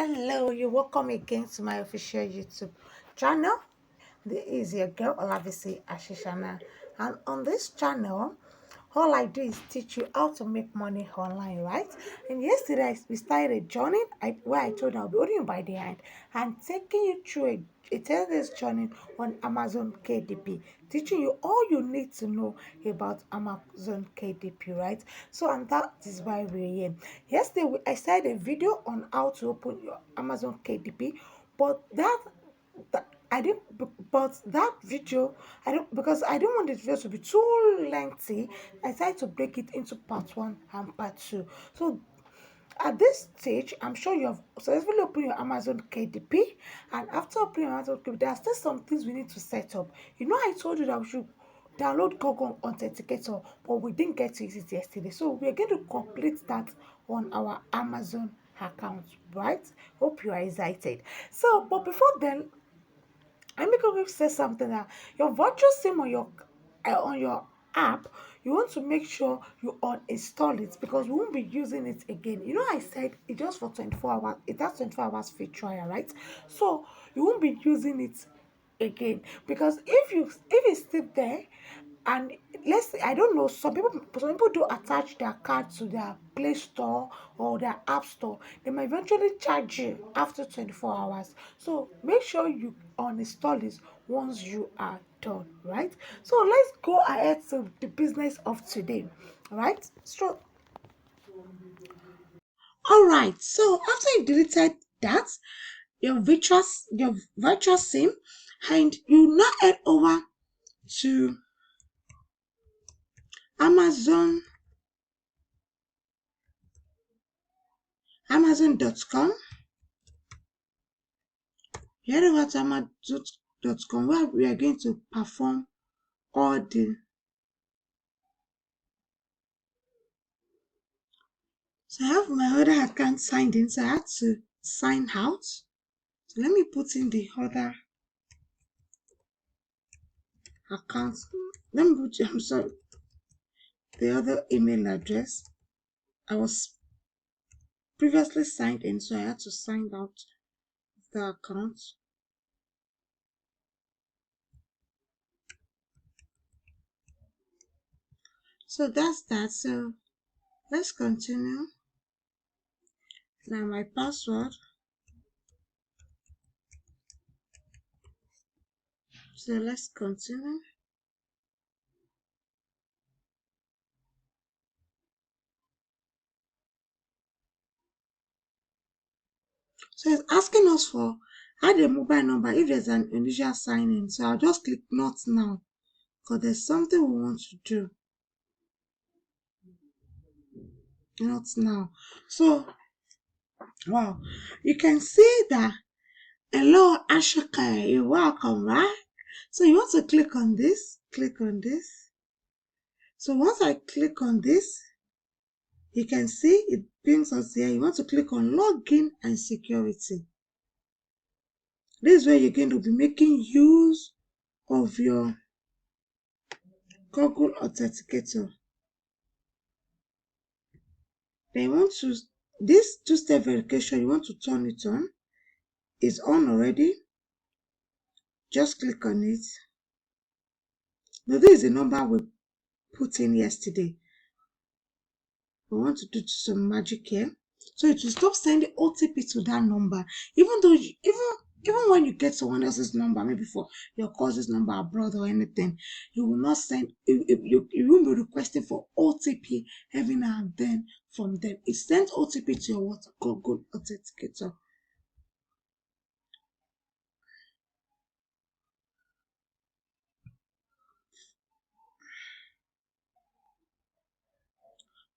Hello, you're welcome again to my official YouTube channel. This is your girl Olavisi Ashishana, and on this channel, all I do is teach you how to make money online, right? And yesterday we started a journey where I told you I'll be holding you by the hand and taking you through a 10 days journey on Amazon KDP, teaching you all you need to know about Amazon KDP, right? So, and that is why we're here. Yesterday, I started a video on how to open your Amazon KDP, but that I didn't, but that video, I don't, because I don't want this video to be too lengthy. I decided to break it into part one and part two. So at this stage, I'm sure you have successfully opened your Amazon KDP, and after opening your Amazon KDP, there are still some things we need to set up. I told you that we should download Google Authenticator, but we didn't get to use it yesterday. So we're going to complete that on our Amazon account, right? Hope you are excited. So, but before then, I'm going to say something that your virtual SIM on your app, you want to make sure you uninstall it because we won't be using it again. I said it just for 24 hours. It has 24 hours free trial, right? So you won't be using it again because if it's still there, and let's say, I don't know, some people do attach their card to their Play Store or their App Store. They might eventually charge you after 24 hours. So make sure you uninstall this once you are done, right? So let's go ahead to the business of today, right? All right. So after you deleted that, your virtual SIM, and you now head over to Amazon Amazon.com. You head over to Amazon.com where we are going to perform all the. So I have my other account signed in, so I had to sign out. So let me put in the other account. Let me put, I'm sorry, the other email address. I was previously signed in, so I had to sign out of the account. So that's that. So let's continue. Now my password. So let's continue. So it's asking us for add a mobile number if there's an initial sign in. So I'll just click not now because there's something we want to do. Not now. So wow, you can see that hello Ashaka, you're welcome, right? So you want to click on this, click on this. So once I click on this, you can see it brings us here. You want to click on login and security. This is where you're going to be making use of your Google Authenticator. Then you want to, this two-step verification, you want to turn it on. It's on already. Just click on it. Now this is the number we put in yesterday. We want to do some magic here. So it will stop sending OTP to that number. Even though even when you get someone else's number, maybe for your cousin's number abroad or anything, you will not send you won't be requesting for OTP every now and then from them. It sends OTP to your Google Authenticator.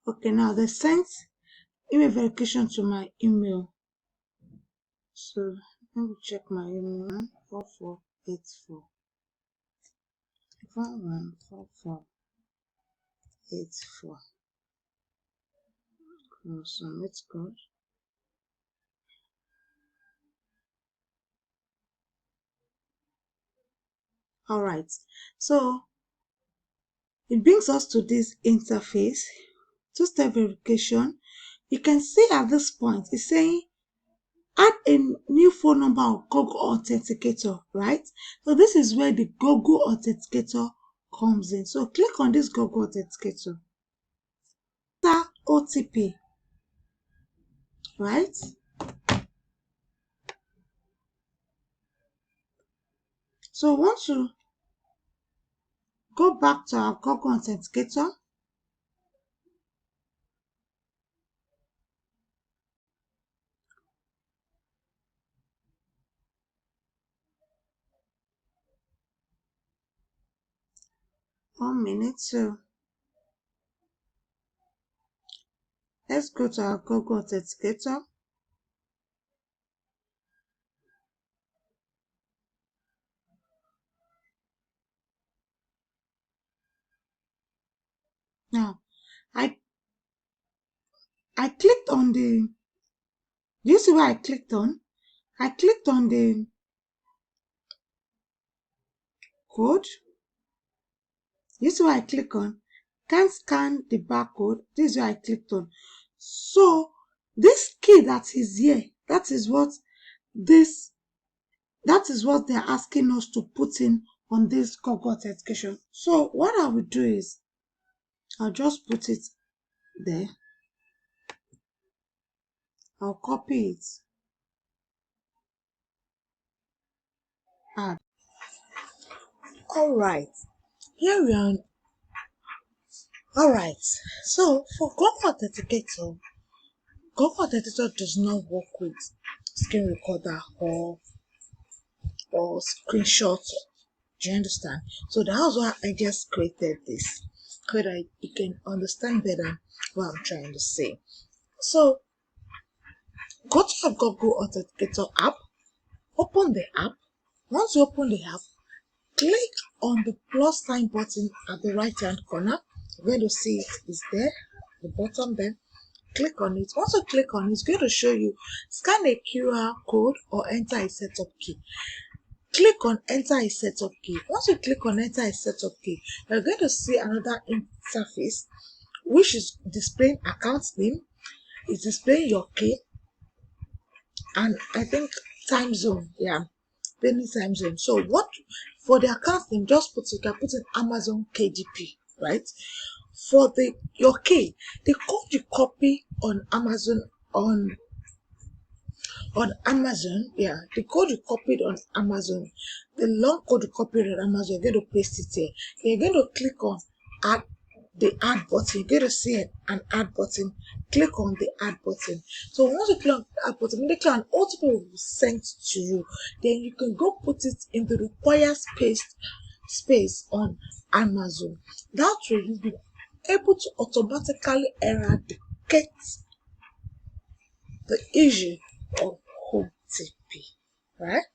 Okay, now they sent email verification to my email. So let me check my email. 4484 114484. Submit code. All right. So it brings us to this interface. Two-step verification. You can see at this point it's saying add a new phone number or Google Authenticator, right? So this is where the Google Authenticator comes in. So click on this Google Authenticator. Enter OTP, right? So once you go back to our Google Authenticator, one minute, so let's go to our Google Authenticator. Now, I clicked on the, do you see where I clicked on? I clicked on the code. You see where I click on? Can't scan the barcode. This is where I clicked on. So this key that is here, this that is what they're asking us to put in on this Google authentication. So what I will do is I'll just put it there. I'll copy it. Add. All right. Here we are. All right. So for Google Authenticator does not work with screen recorder or screenshot. Do you understand? So that's why I just created this, so that you can understand better what I'm trying to say. So go to your Google Authenticator app, open the app. Once you open the app, click on the plus sign button at the right hand corner. You're going to see it is there, the bottom there. Click on it. Once you click on it, it's going to show you scan a QR code or enter a setup key. Click on enter a setup key. Once you click on enter a setup key, you're going to see another interface which is displaying account name, it's displaying your key, and I think time zone. Yeah, any time zone. So what for the account name, you can put in Amazon KDP, right? For your key, the code you copy on Amazon, yeah, the code you copied on Amazon, the long code you copied on Amazon, you're going to paste it here. You're going to click on add the add button. You're going to see an add button. Click on the add button. So once you click on the add button, immediately an OTP will be sent to you. Then you can go put it in the required space on Amazon. That way you'll be able to automatically eradicate the issue of OTP, right?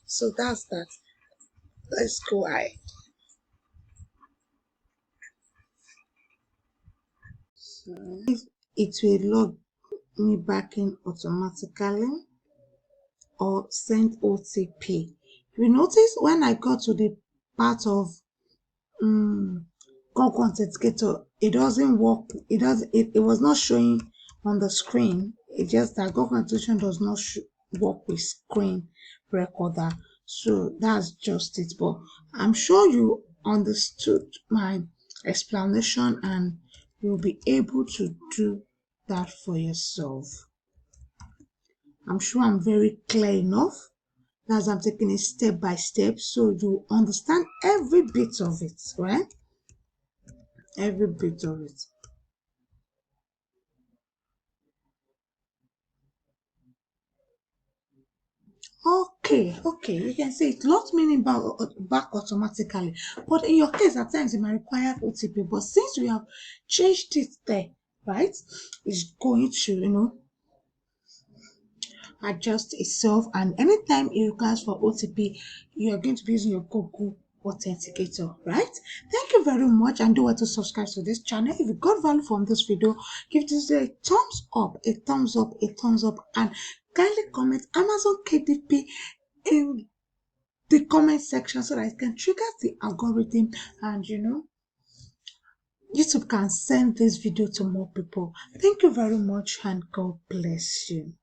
So that's that. Let's go ahead. So it will log me back in automatically or send OTP. You notice when I got to the part of Google Authenticator, it doesn't work. It was not showing on the screen. It just that Google Authentication does not work with screen recorder. So that's just it. But I'm sure you understood my explanation and you'll be able to do that for yourself. I'm sure I'm very clear enough as I'm taking it step by step so you understand every bit of it, right? Every bit of it. Okay, you can see it locked meaning back automatically. But in your case, at times it might require OTP. But since we have changed it there, right, it's going to, adjust itself. And anytime it requires for OTP, you are going to be using your Google Authenticator, right? Thank you very much, and do well to subscribe to this channel. If you got value from this video, give this a thumbs up, a thumbs up, a thumbs up, and kindly comment Amazon KDP in the comment section so that it can trigger the algorithm and YouTube can send this video to more people. Thank you very much and God bless you.